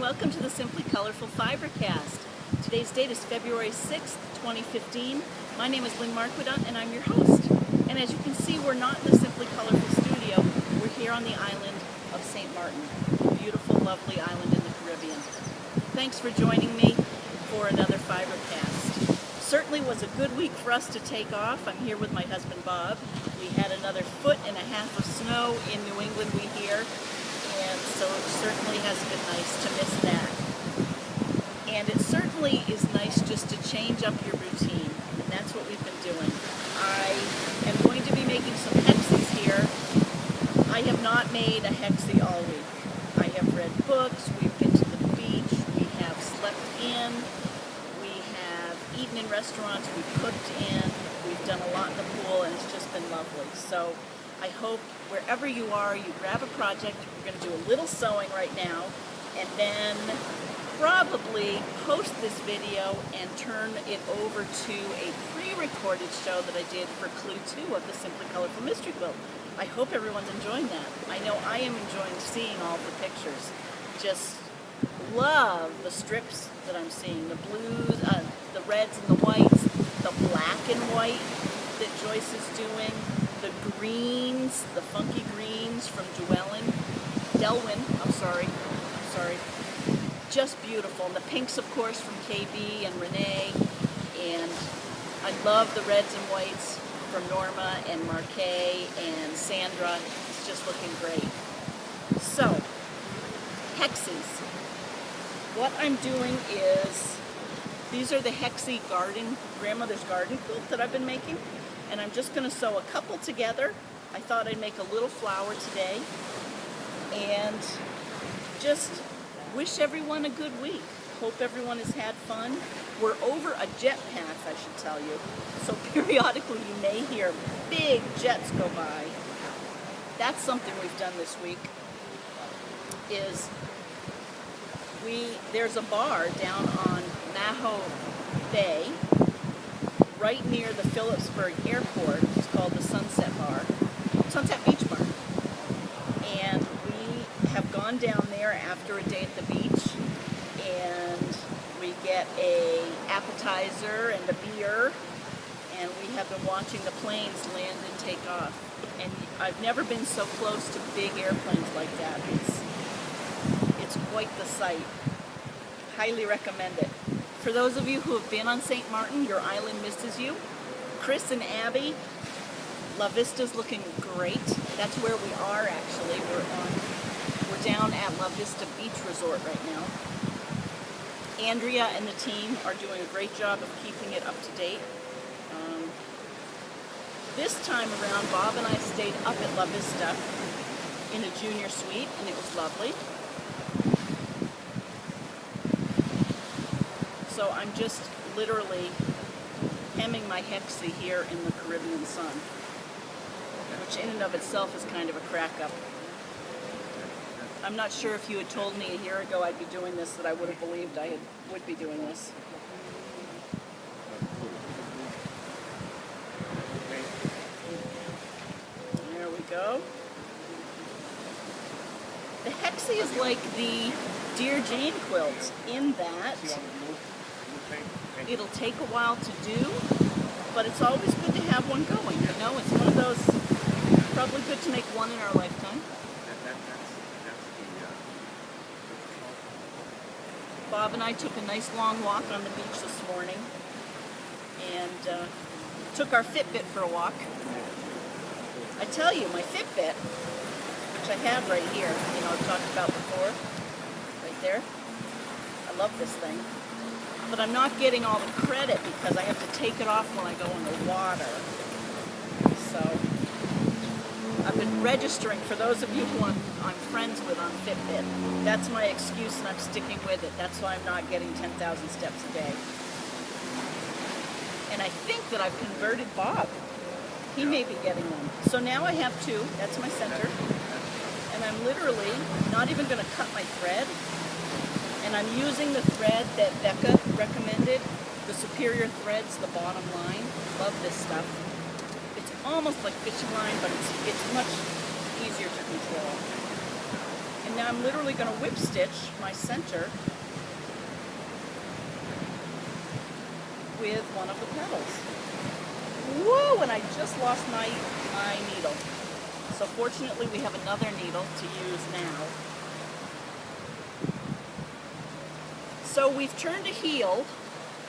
welcome to the Simply Colorful FiberCast. Today's date is February 6th, 2015. My name is Lynn and I'm your host. And as you can see, we're not in the Simply Colorful studio. We're here on the island of St. Martin, a beautiful, lovely island in the Caribbean. Thanks for joining me for another FiberCast. Certainly was a good week for us to take off. I'm here with my husband Bob. We had another 1.5 feet of snow in New England, we hear. And so it certainly has been nice to miss that. And it certainly is nice just to change up your routine, and that's what we've been doing. I am going to be making some Hexies here. I have not made a Hexie all week. I have read books, we've been to the beach, we have slept in, we have eaten in restaurants, we've cooked in, we've done a lot in the pool, and it's just been lovely. So I hope wherever you are, you grab a project. We're going to do a little sewing right now, and then probably post this video and turn it over to a pre-recorded show that I did for Clue 2 of the Simply Colorful Mystery Quilt. I hope everyone's enjoying that. I know I am enjoying seeing all the pictures. Just love the strips that I'm seeing, the blues, the reds and the whites, the black and white that Joyce is doing, the greens, the funky greens from Delwyn, I'm sorry. Just beautiful. And the pinks, of course, from KB and Renee. And I love the reds and whites from Norma and Marquet and Sandra. It's just looking great. So, Hexies. What I'm doing is, these are the Hexie grandmother's garden quilt that I've been making. And I'm just going to sew a couple together. I thought I'd make a little flower today. And just wish everyone a good week. Hope everyone has had fun. We're over a jet path, I should tell you. So periodically you may hear big jets go by. That's something we've done this week. There's a bar down on Maho Bay, right near the Phillipsburg Airport. It's called the Sunset Beach Bar. And we have gone down there after a day at the beach, and we get a appetizer and a beer, and we have been watching the planes land and take off. And I've never been so close to big airplanes like that. It's quite the sight. Highly recommend it. For those of you who have been on St. Martin, your island misses you. Chris and Abby, La Vista's looking great. That's where we are actually. We're down at La Vista Beach Resort right now. Andrea and the team are doing a great job of keeping it up to date. This time around, Bob and I stayed up at La Vista in a junior suite, and it was lovely. So I'm just literally hemming my Hexie here in the Caribbean sun, which in and of itself is kind of a crack-up. I'm not sure if you had told me a year ago I'd be doing this that I would have believed I would be doing this. There we go. The Hexie is like the Dear Jane quilt in that it'll take a while to do, but it's always good to have one going, you know? It's one of those, probably good to make one in our lifetime. Bob and I took a nice long walk on the beach this morning, and took our Fitbit for a walk. I tell you, my Fitbit, which I have right here, I've talked about before, right there. I love this thing. But I'm not getting all the credit because I have to take it off when I go in the water. So I've been registering, for those of you who I'm friends with on Fitbit. That's my excuse, and I'm sticking with it. That's why I'm not getting 10,000 steps a day. And I think that I've converted Bob. He may be getting them. So now I have two. That's my center. And I'm literally not even going to cut my thread. And I'm using the thread that Becca recommended, the Superior Threads, the bottom line. Love this stuff. It's almost like fishing line, but it's much easier to control. And now I'm literally going to whip stitch my center with one of the petals. Whoa, and I just lost my needle. So fortunately we have another needle to use now. So we've turned a heel.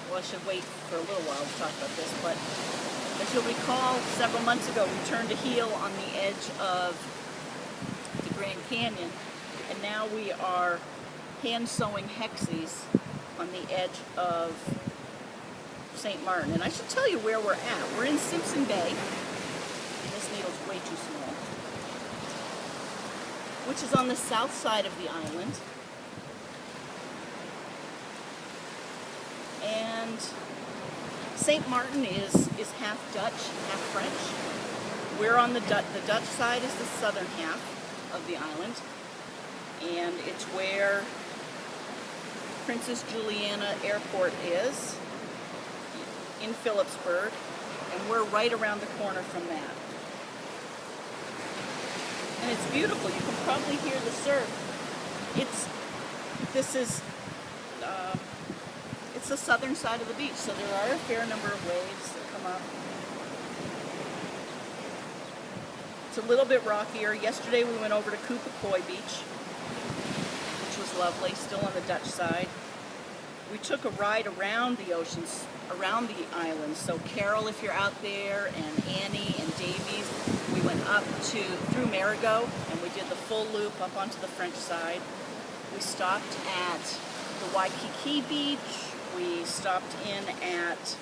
Well, I should wait for a little while to talk about this, but as you'll recall, several months ago we turned a heel on the edge of the Grand Canyon, and now we are hand sewing Hexies on the edge of St. Martin. And I should tell you where we're at. We're in Simpson Bay, and this needle's way too small, which is on the south side of the island. And St. Martin is half Dutch, half French. We're on the Dutch side is the southern half of the island, and it's where Princess Juliana Airport is in Phillipsburg, and we're right around the corner from that. And it's beautiful. You can probably hear the surf. It's the southern side of the beach, so there are a fair number of waves that come up. It's a little bit rockier. Yesterday we went over to Kupakoy Beach, which was lovely, still on the Dutch side. We took a ride around the oceans, around the island. So Carol, if you're out there, and Annie and Davies, we went up through Marigot, and we did the full loop up onto the French side. We stopped at the Waikiki Beach. We stopped in at,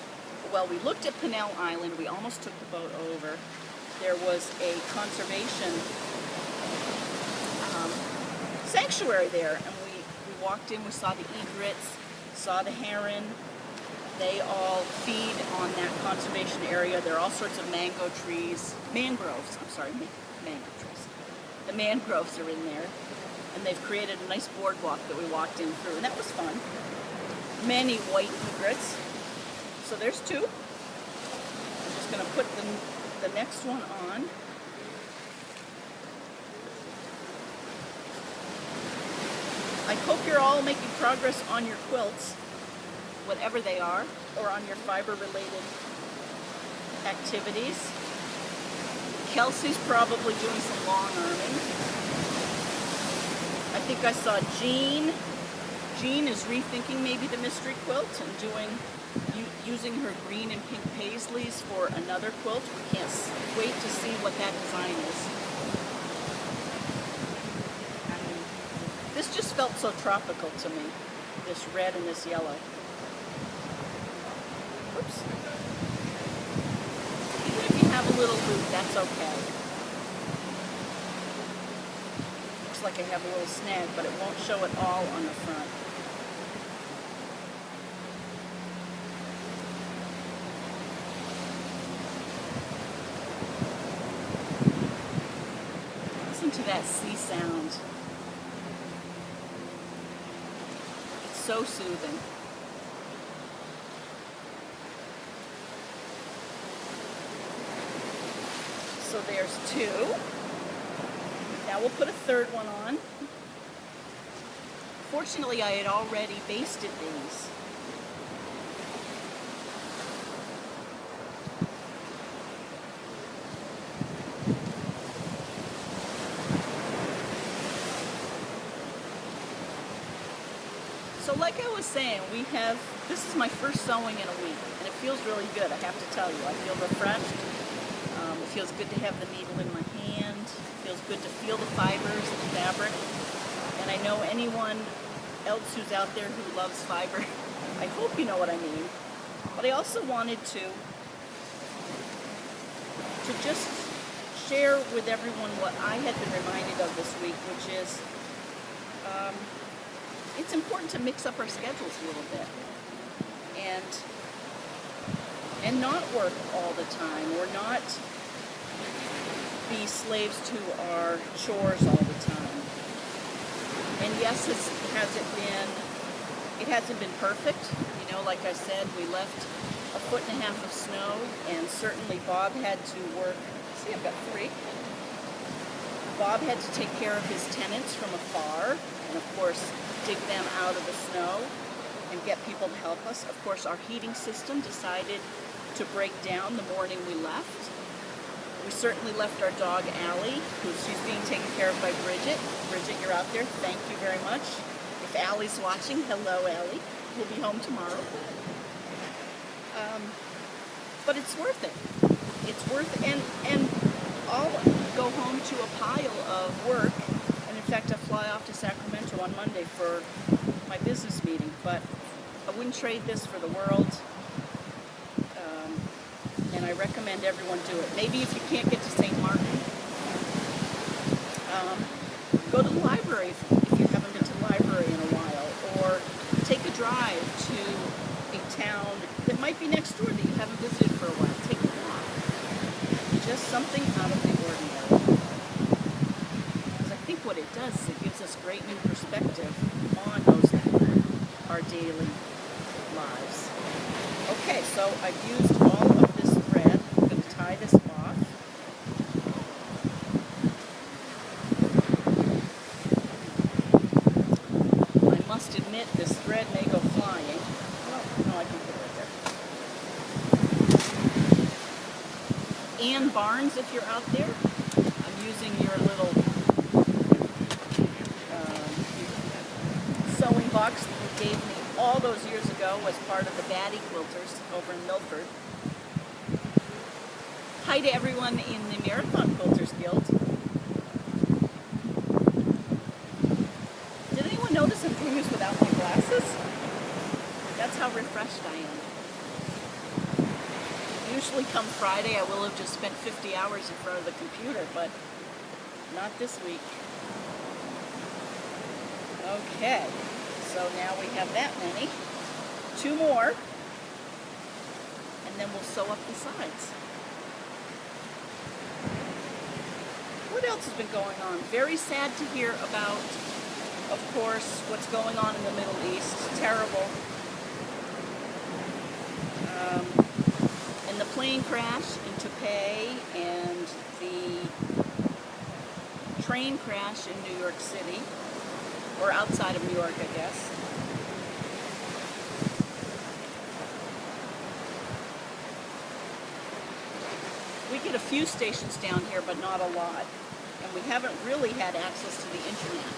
well, we looked at Pinnell Island. We almost took the boat over. There was a conservation sanctuary there, and we walked in. We saw the egrets, saw the heron. They all feed on that conservation area. There are all sorts of mangroves. I'm sorry, mango trees. The mangroves are in there, and they've created a nice boardwalk that we walked in through, and that was fun. Many white egrets. So there's two. I'm just going to put the next one on. I hope you're all making progress on your quilts, whatever they are, or on your fiber-related activities. Kelsey's probably doing some long arming. I think I saw Jean. Jean is rethinking maybe the mystery quilt and using her green and pink paisleys for another quilt. We can't wait to see what that design is. This just felt so tropical to me, this red and this yellow. Oops. Even if you have a little loop, that's okay. Looks like I have a little snag, but it won't show it all on the front. Listen to that sea sound. It's so soothing. So there's two. Now we'll put a third one on. Fortunately, I had already basted these. So like I was saying, this is my first sewing in a week, and it feels really good, I have to tell you. I feel refreshed. It feels good to have the needle in my hand. It feels good to feel the fibers and the fabric. And I know anyone else who's out there who loves fiber, I hope you know what I mean. But I also wanted to just share with everyone what I had been reminded of this week, which is it's important to mix up our schedules a little bit and not work all the time, or not be slaves to our chores all the time. And yes, it hasn't been perfect. You know, like I said, we left 1.5 feet of snow, and certainly Bob had to work. See, I've got 3. Bob had to take care of his tenants from afar and, of course, dig them out of the snow and get people to help us. Of course, our heating system decided to break down the morning we left. We certainly left our dog, Allie, she's being taken care of by Bridget. Bridget, you're out there. Thank you very much. If Allie's watching, hello, Allie. We'll be home tomorrow. But it's worth it. It's worth it. And I'll go home to a pile of work. And in fact, I fly off to Sacramento on Monday for my business meeting. But I wouldn't trade this for the world. And I recommend everyone do it. Maybe if you can't get to St. Martin, go to the library if you haven't been to the library in a while, or take a drive to a town that might be next door that you haven't visited for a while. Take a walk. Just something out of the ordinary. Because I think what it does is it gives us great new perspective on our daily lives. Okay, so I've used all of this thread. I'm going to tie this off. I must admit this thread may go flying. Oh, no, I can put it right there. Ann Barnes, if you're out there, I'm using your little sewing box that you gave me all those years ago as part of the Baddie Quilters over in Milford. Hi to everyone in the Marathon Quilters Guild. Did anyone notice I'm doing this without my glasses? That's how refreshed I am. Usually come Friday I will have just spent 50 hours in front of the computer, but not this week. Okay. So now we have that many. 2 more. And then we'll sew up the sides. What else has been going on? Very sad to hear about, of course, what's going on in the Middle East. Terrible. And the plane crash in Taipei and the train crash in New York City. Or outside of New York, I guess. We get a few stations down here, but not a lot. And we haven't really had access to the internet.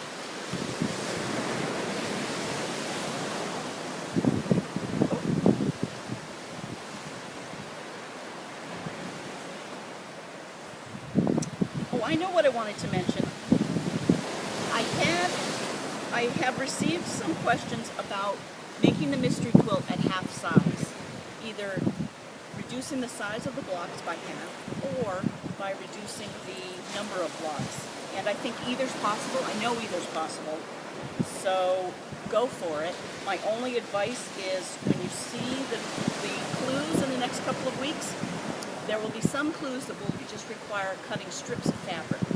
Oh, I know what I wanted to mention. I have received some questions about making the mystery quilt at half size, either reducing the size of the blocks by half or by reducing the number of blocks. And I think either's possible. I know either's possible. So go for it. My only advice is when you see the clues in the next couple of weeks, there will be some clues that will just require cutting strips of fabric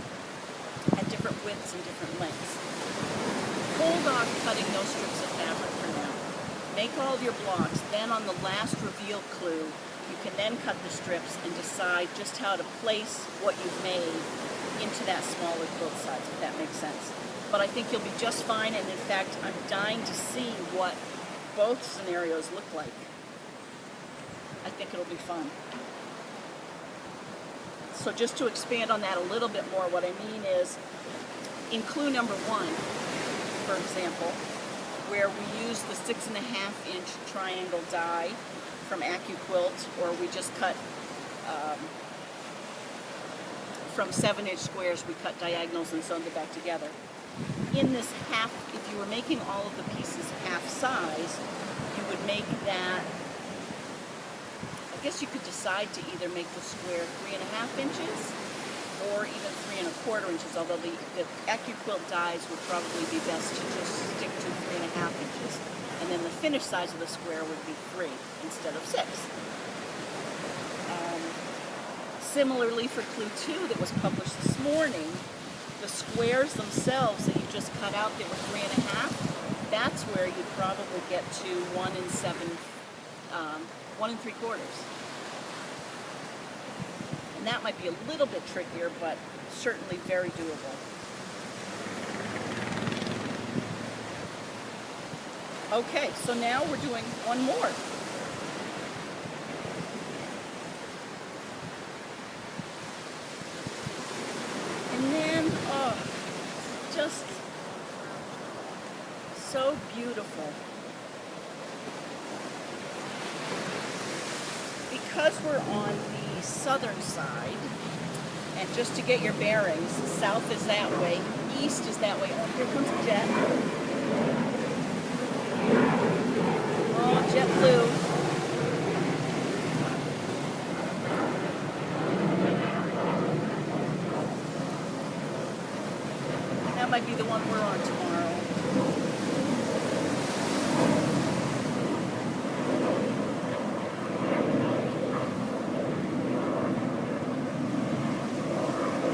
at different widths and different lengths. Hold off cutting those strips of fabric for now. Make all of your blocks, then on the last reveal clue, you can then cut the strips and decide just how to place what you've made into that smaller quilt size, if that makes sense. But I think you'll be just fine, and in fact, I'm dying to see what both scenarios look like. I think it'll be fun. So just to expand on that a little bit more, what I mean is, in clue number 1, for example, where we use the 6.5-inch triangle die from AccuQuilt, or we just cut from 7-inch squares, we cut diagonals and sewn them back together. In this half, if you were making all of the pieces half size, you would make that, I guess you could decide to either make the square 3.5 inches or even 3.25 inches, although the AccuQuilt dies would probably be best to just stick to 3.5 inches. And then the finished size of the square would be 3 instead of 6. Similarly, for clue 2 that was published this morning, the squares themselves that you just cut out that were 3.5, that's where you'd probably get to 1 3/4. And that might be a little bit trickier, but certainly very doable. Okay, so now we're doing one more. And then, oh, just so beautiful. Because we're on the southern side, and just to get your bearings, south is that way, east is that way. Oh, here comes a jet. Oh, jet blue. That might be the one we're on tomorrow.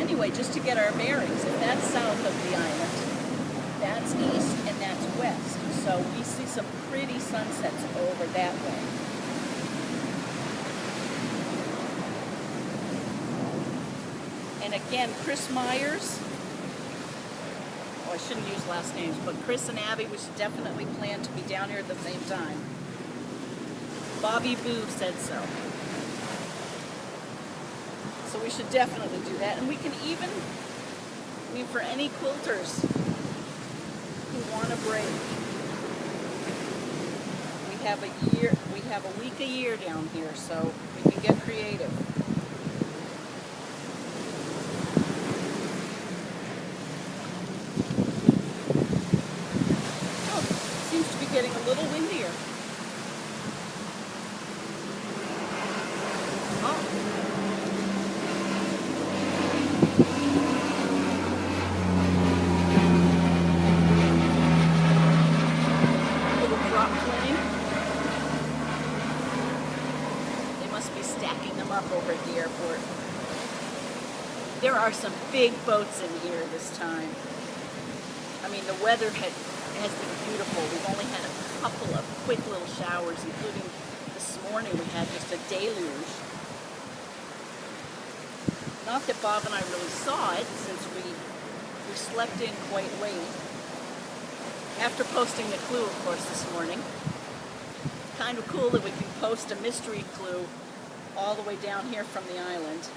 Anyway, just to get our bearings, if that's south of the island, that's east and that's west. So we see some pretty sunsets over that way. And again, Chris Myers, oh, I shouldn't use last names, but Chris and Abby, we should definitely plan to be down here at the same time. Bobby Boo said so. So we should definitely do that. And we can even, I mean, for any quilters who want a break, we have a week a year down here, so we can get creative. Oh, it seems to be getting a little windier. Over at the airport. There are some big boats in here this time. I mean, the weather has been beautiful. We've only had a couple of quick little showers, including this morning we had just a deluge. Not that Bob and I really saw it, since we slept in quite late. After posting the clue, of course, this morning. Kind of cool that we can post a mystery clue all the way down here from the island.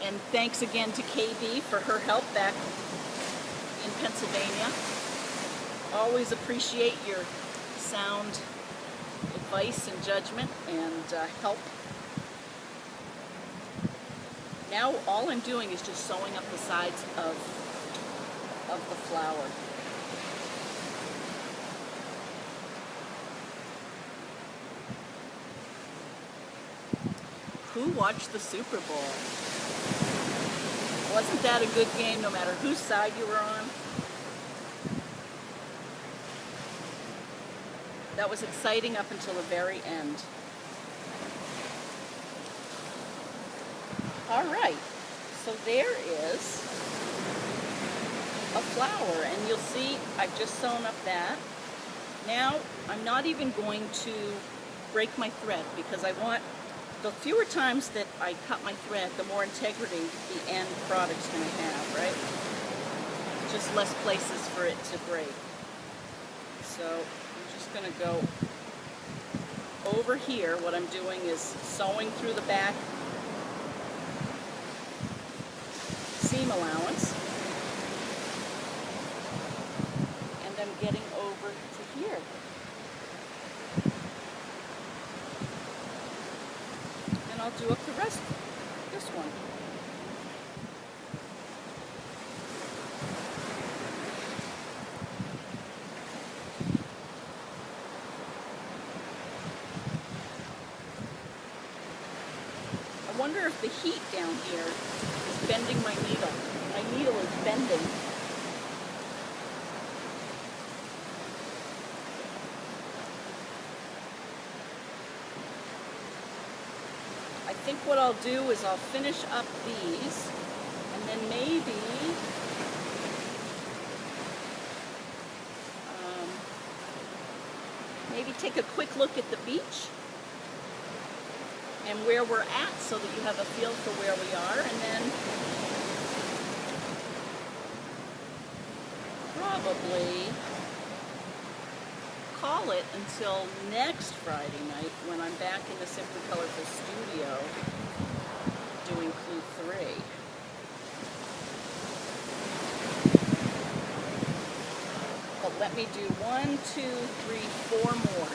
And thanks again to KB for her help back in Pennsylvania. Always appreciate your sound advice and judgment and help. Now all I'm doing is just sewing up the sides of the flower. Who watched the Super Bowl? Wasn't that a good game no matter whose side you were on? That was exciting up until the very end. All right, so there is a flower, and you'll see I've just sewn up that. Now I'm not even going to break my thread because I want the fewer times that I cut my thread, the more integrity the end product's going to have, right? Just less places for it to break. So I'm just going to go over here. What I'm doing is sewing through the back seam allowance, and then getting over to here. I'll do up the rest of this one. I wonder if the heat down here is bending my needle. My needle is bending. I think what I'll do is I'll finish up these, and then maybe take a quick look at the beach. and where we're at so that you have a feel for where we are, and then probably call it until next Friday night when I'm back in the Simply Colorful studio doing Clue 3. But let me do 1, 2, 3, 4 more.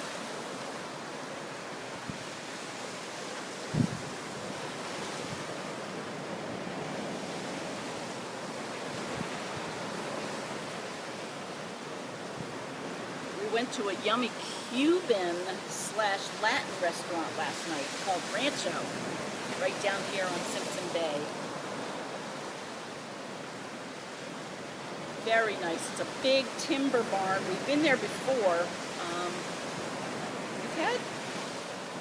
Went to a yummy Cuban/Latin restaurant last night called Rancho, right down here on Simpson Bay. Very nice. It's a big timber barn. We've been there before. We've had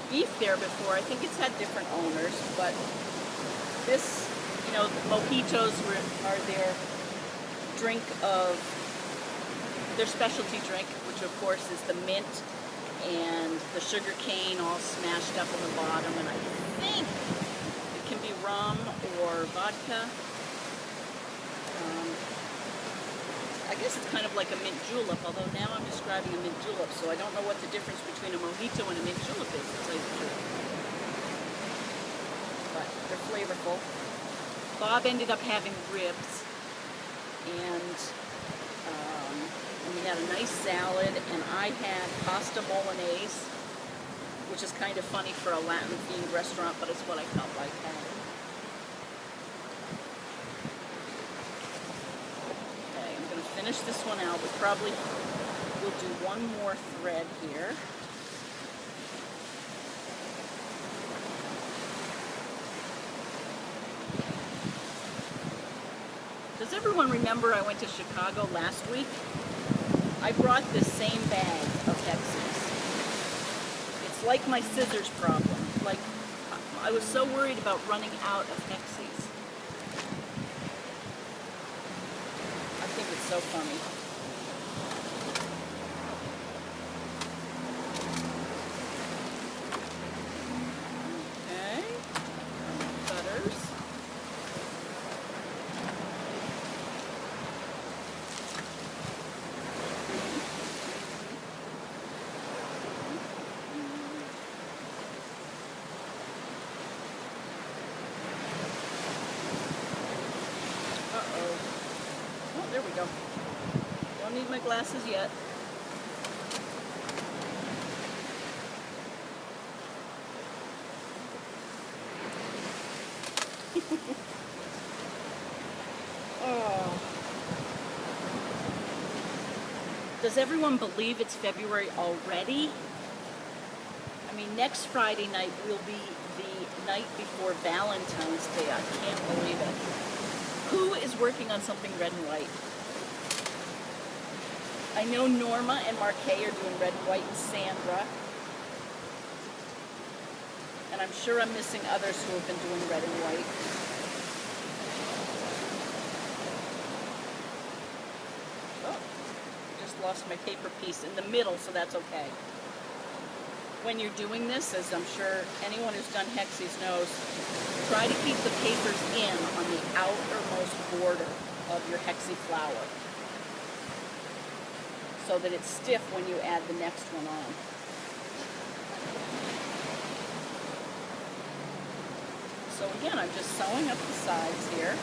beef there before. I think it's had different owners, but this, you know, the mojitos are their drink of their specialty drink, which of course is the mint and the sugar cane all smashed up on the bottom, and I think it can be rum or vodka. I guess it's kind of like a mint julep, although now I'm describing a mint julep, so I don't know what the difference between a mojito and a mint julep is, to tell you the truth. But they're flavorful. Bob ended up having ribs, and we had a nice salad, and I had pasta bolognese, which is kind of funny for a Latin-themed restaurant, but it's what I felt like having. Okay, I'm going to finish this one out. We probably will do one more thread here. Does everyone remember I went to Chicago last week? I brought this same bag of Hexies. It's like my scissors problem. Like, I was so worried about running out of Hexies. I think it's so funny. Okay. Cutters. There we go. Don't need my glasses yet. Oh. Does everyone believe it's February already? I mean, next Friday night will be the night before Valentine's Day. I can't believe it. Who is working on something red and white? I know Norma and Marquet are doing red and white, and Sandra. And I'm sure I'm missing others who have been doing red and white. Oh, I just lost my paper piece in the middle, so that's okay. When you're doing this, as I'm sure anyone who's done Hexies knows, try to keep the papers in on the outermost border of your Hexie flower so that it's stiff when you add the next one on. So again, I'm just sewing up the sides here.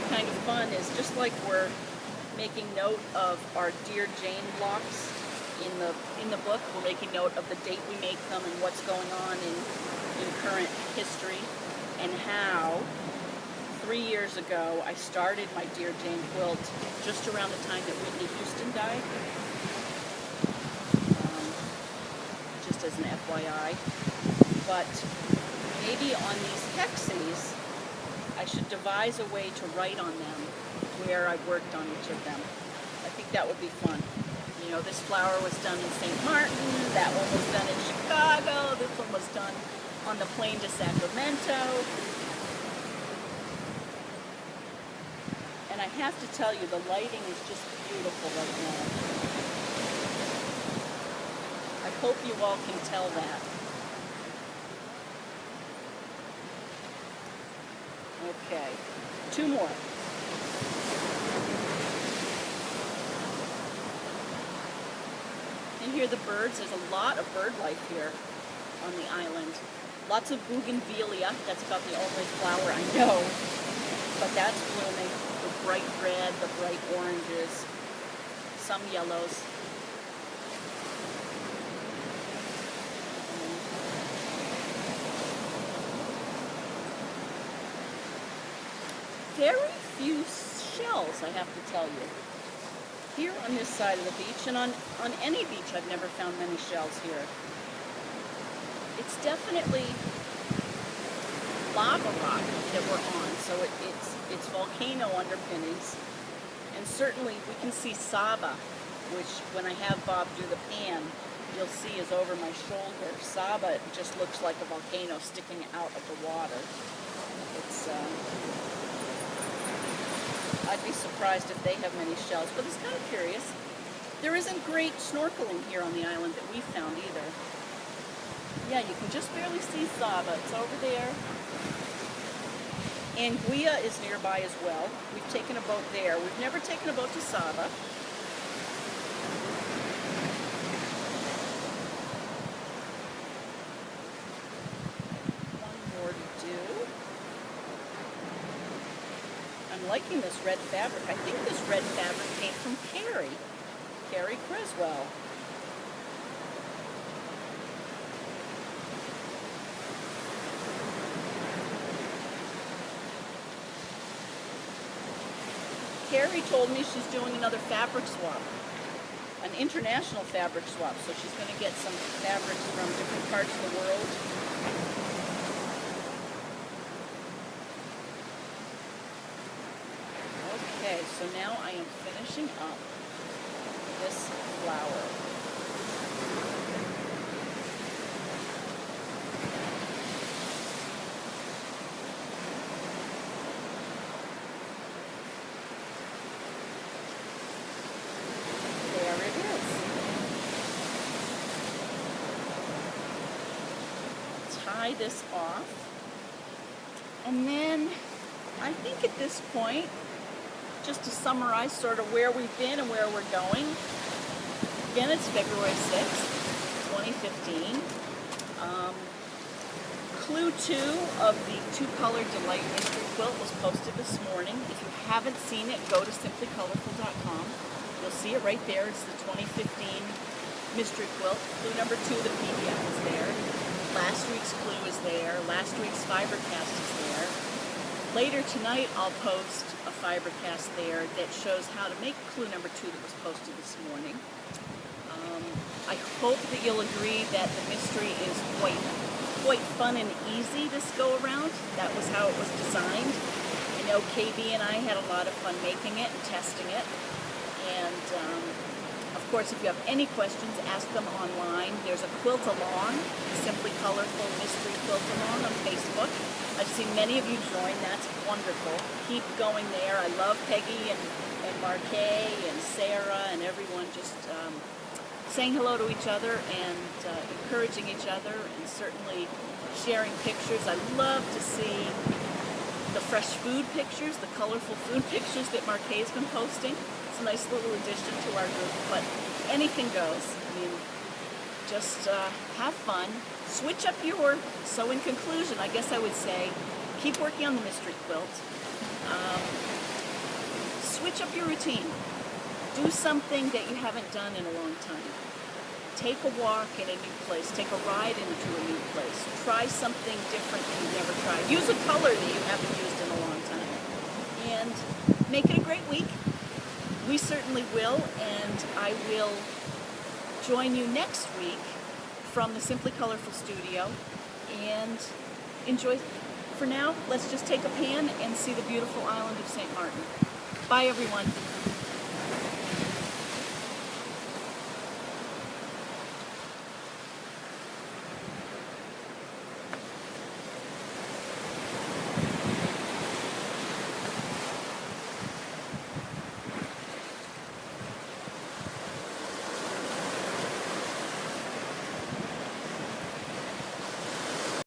Kind of fun is just like we're making note of our Dear Jane blocks in the book, we're making note of the date we make them and what's going on in current history, and how 3 years ago I started my Dear Jane quilt just around the time that Whitney Houston died, just as an FYI. But maybe on these Hexies I should devise a way to write on them where I worked on each of them. I think that would be fun. You know, this flower was done in St. Martin, that one was done in Chicago, this one was done on the plane to Sacramento. have to tell you, the lighting is just beautiful right now. I hope you all can tell that. Okay, 2 more. And here the birds, there's a lot of bird life here on the island. Lots of bougainvillea, that's about the only flower I know, but that's blooming. The bright red, the bright oranges, some yellows. Very few shells, I have to tell you. Here on this side of the beach, and on any beach I've never found many shells here. It's definitely lava rock that we're on, so it's volcano underpinnings. And certainly we can see Saba, which when I have Bob do the pan, you'll see is over my shoulder. Saba just looks like a volcano sticking out of the water. It's I'd be surprised if they have many shells, but it's kind of curious. There isn't great snorkeling here on the island that we found either. Yeah, you can just barely see Saba. It's over there. Anguilla is nearby as well. We've taken a boat there. We've never taken a boat to Saba. One more to do. I'm liking this red fabric. I think this red fabric came from Carrie Creswell. Carrie told me she's doing another fabric swap, an international fabric swap, so she's going to get some fabrics from different parts of the world. Okay, so now I am finishing up this flower. Tie this off, and then I think at this point, just to summarize sort of where we've been and where we're going. Again, it's February 6th, 2015. Clue 2 of the 2-Color Delight Mystery Quilt was posted this morning. If you haven't seen it, go to simplycolorful.com. You'll see it right there. It's the 2015 Mystery Quilt. Clue number 2, the PDF is there. Last week's clue is there. Last week's FiberCast is there. Later tonight, I'll post a FiberCast there that shows how to make clue number 2 that was posted this morning. I hope that you'll agree that the mystery is quite fun and easy this go around. That was how it was designed. I know KB and I had a lot of fun making it and testing it. And of course, if you have any questions, ask them online. There's a quilt along, Simply Colorful Mystery Quilt Along on Facebook. I've seen many of you join. That's wonderful. Keep going there. I love Peggy and Marquet and Sarah and everyone just saying hello to each other and encouraging each other and certainly sharing pictures. I love to see the fresh food pictures, the colorful food pictures that Marquet's been posting. It's a nice little addition to our group, but anything goes. I mean, just have fun. Switch up so in conclusion, I guess I would say, keep working on the mystery quilt. Switch up your routine. Do something that you haven't done in a long time. Take a walk in a new place. Take a ride into a new place. Try something different that you've never tried. Use a color that you haven't used in a long time. And make it a great week. We certainly will, and I will join you next week from the Simply Colorful studio, and enjoy. For now, let's just take a pan and see the beautiful island of St. Martin. Bye, everyone.